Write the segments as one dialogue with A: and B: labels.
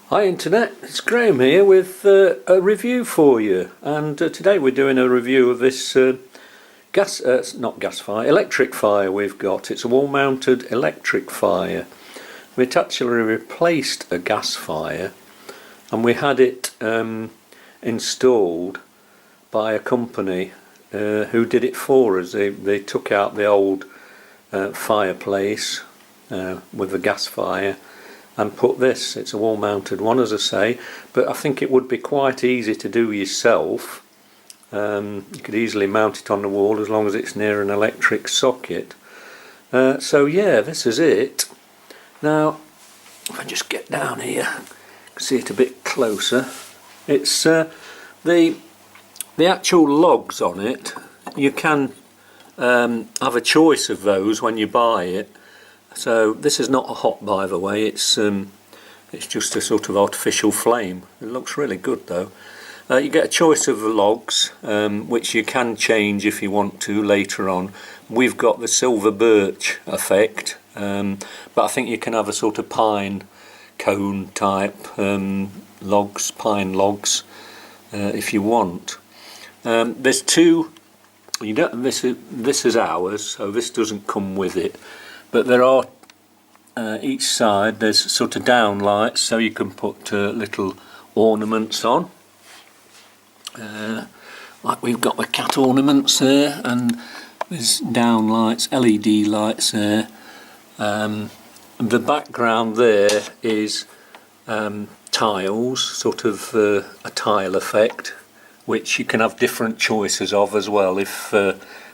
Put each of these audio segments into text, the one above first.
A: Hi Internet, it's Graham here with a review for you, and today we're doing a review of this electric fire we've got. It's a wall mounted electric fire. We've actually replaced a gas fire, and we had it installed by a company who did it for us. They took out the old fireplace with the gas fire and put this. It's a wall mounted one, as I say, but I think it would be quite easy to do yourself. You could easily mount it on the wall as long as it's near an electric socket. So yeah, this is it. Now if I just get down here, you can see it a bit closer. It's the actual logs on it. You can have a choice of those when you buy it. So this is not a hot, by the way. It's just a sort of artificial flame. It looks really good though. You get a choice of the logs, which you can change if you want to later on. We've got the silver birch effect, but I think you can have a sort of pine cone type logs, pine logs, if you want. There's two. You don't. This is ours, so this doesn't come with it. But there are each side there's sort of down lights, so you can put little ornaments on, like we've got the cat ornaments there, and there's down lights, LED lights there. The background there is tiles, sort of a tile effect, which you can have different choices of as well. If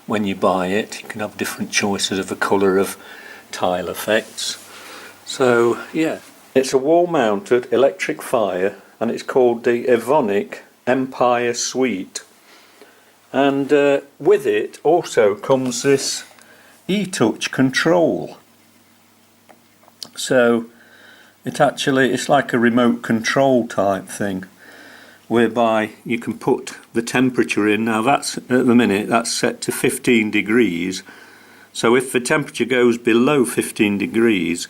A: when you buy it, you can have different choices of the colour of tile effects. So yeah, it's a wall mounted electric fire, and it's called the Evonic Empire Suite, and with it also comes this e-touch control. So it's like a remote control type thing, whereby you can put the temperature in. Now that's, at the minute, that's set to 15 degrees. So if the temperature goes below 15 degrees,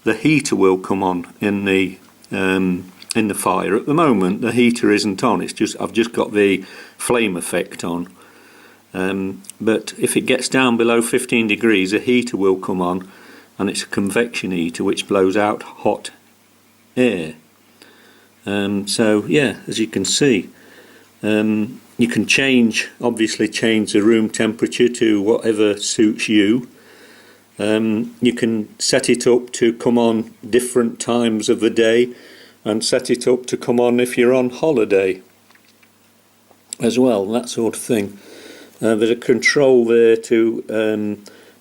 A: the heater will come on in the fire. At the moment, the heater isn't on. I've just got the flame effect on. But if it gets down below 15 degrees, the heater will come on, and it's a convection heater which blows out hot air. So yeah, as you can see, you can obviously change the room temperature to whatever suits you. You can set it up to come on different times of the day, and set it up to come on if you're on holiday as well, that sort of thing. There's a control there to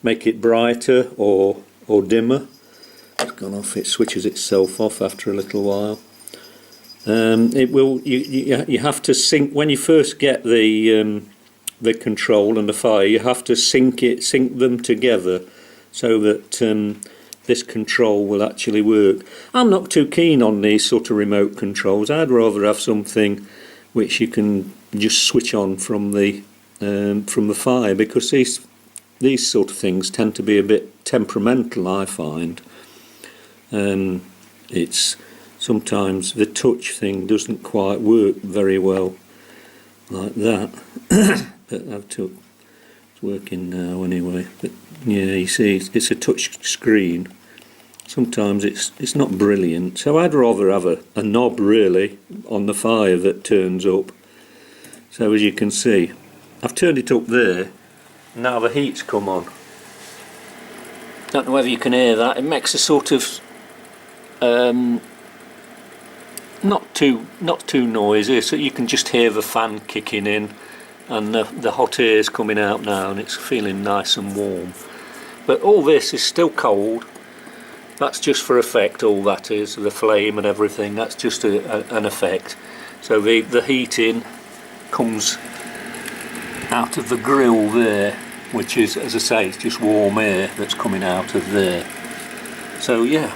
A: make it brighter or dimmer. It's gone off. It switches itself off after a little while. It will. You have to sync when you first get the control and the fire. You have to sync them together, so that this control will actually work. I'm not too keen on these sort of remote controls. I'd rather have something which you can just switch on from the fire, because these sort of things tend to be a bit temperamental, I find. It's sometimes the touch thing doesn't quite work very well like that. But it's working now anyway. But yeah, you see, it's a touch screen. Sometimes it's not brilliant, so I'd rather have a knob really on the fire that turns up. So as you can see, I've turned it up there. Now the heat's come on. Don't know whether you can hear that. It makes a sort of not too noisy, so you can just hear the fan kicking in, and the hot air's coming out now, and it's feeling nice and warm. But all this is still cold. That's just for effect. All that is, the flame and everything, that's just an effect. So the heating comes out of the grill there, which is, as I say, it's just warm air that's coming out of there. So yeah,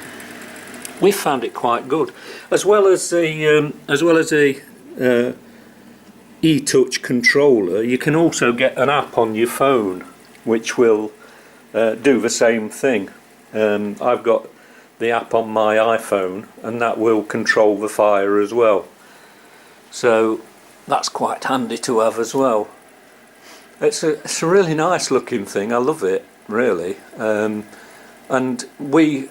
A: we found it quite good, as well as the e-touch controller. You can also get an app on your phone which will do the same thing. I've got the app on my iPhone, and that will control the fire as well. So that's quite handy to have as well. It's a really nice looking thing. I love it, really. And we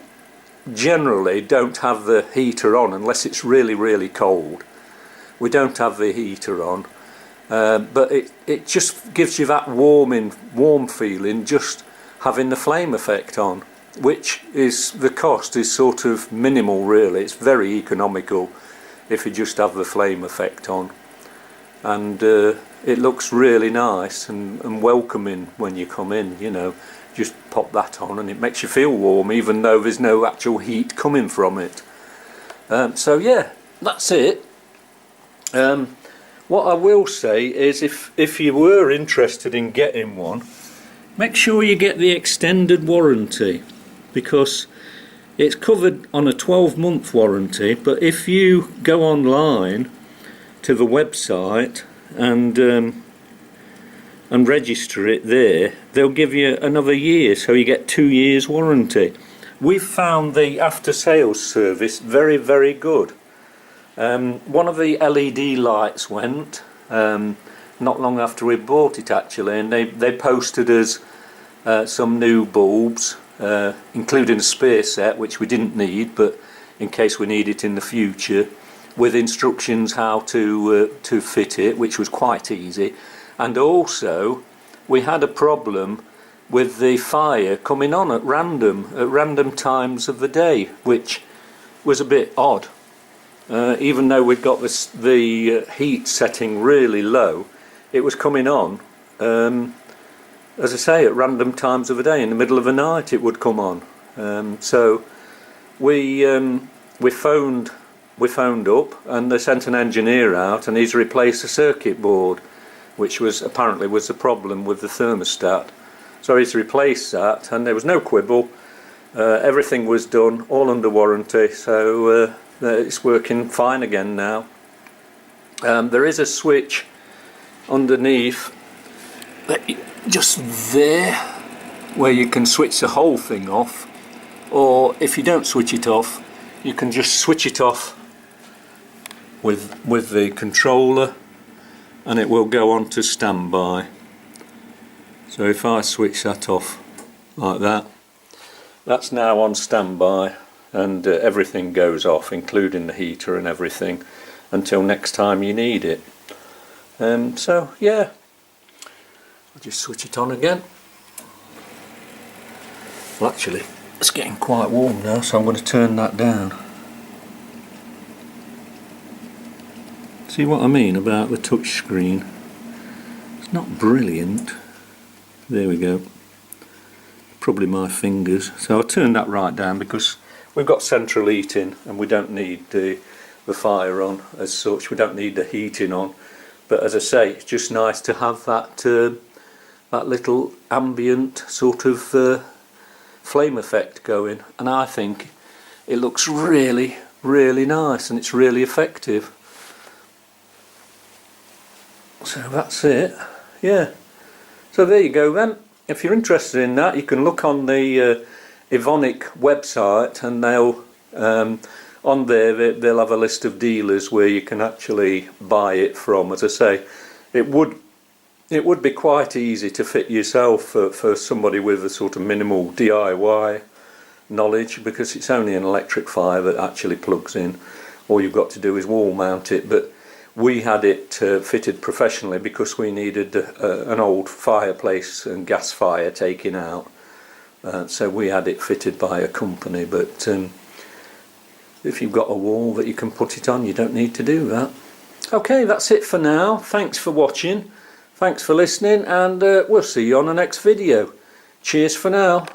A: generally don't have the heater on unless it's really cold. We don't have the heater on, but it just gives you that warm feeling just having the flame effect on, which is, the cost is sort of minimal really. It's very economical if you just have the flame effect on, and it looks really nice and welcoming when you come in, you know. Just pop that on and it makes you feel warm even though there's no actual heat coming from it. So yeah, that's it. What I will say is if you were interested in getting one, make sure you get the extended warranty, because it's covered on a 12-month warranty, but if you go online to the website and register it there, they'll give you another year, so you get 2 years warranty. We've found the after sales service very good. One of the LED lights went not long after we bought it actually, and they posted us some new bulbs, including a spare set which we didn't need, but in case we need it in the future, with instructions how to fit it, which was quite easy. And also we had a problem with the fire coming on at random times of the day, which was a bit odd. Even though we'd got the heat setting really low, it was coming on, as I say, at random times of the day. In the middle of the night it would come on. So we phoned up, and they sent an engineer out, and he's replaced the circuit board, which was apparently the problem with the thermostat. So he's replaced that, and there was no quibble. Everything was done, all under warranty, so it's working fine again now. There is a switch underneath, just there, where you can switch the whole thing off, or if you don't switch it off, you can just switch it off with the controller, and it will go on to standby. So if I switch that off like that, that's now on standby, and everything goes off, including the heater and everything, until next time you need it. So yeah, I'll just switch it on again. Well, actually it's getting quite warm now, so I'm going to turn that down. See what I mean about the touch screen? It's not brilliant. There we go. Probably my fingers. So I'll turn that right down because we've got central heating and we don't need the fire on as such. We don't need the heating on. But as I say, it's just nice to have that that little ambient sort of flame effect going, and I think it looks really nice and it's really effective. So that's it, yeah. So there you go then. If you're interested in that, you can look on the Evonic website, and they'll on there they'll have a list of dealers where you can actually buy it from. As I say, it would be quite easy to fit yourself for somebody with a sort of minimal DIY knowledge, because it's only an electric fire that actually plugs in. All you've got to do is wall mount it, but we had it fitted professionally because we needed an old fireplace and gas fire taken out, so we had it fitted by a company. But if you've got a wall that you can put it on, you don't need to do that. Okay, that's it for now. Thanks for watching, thanks for listening, and we'll see you on the next video. Cheers for now.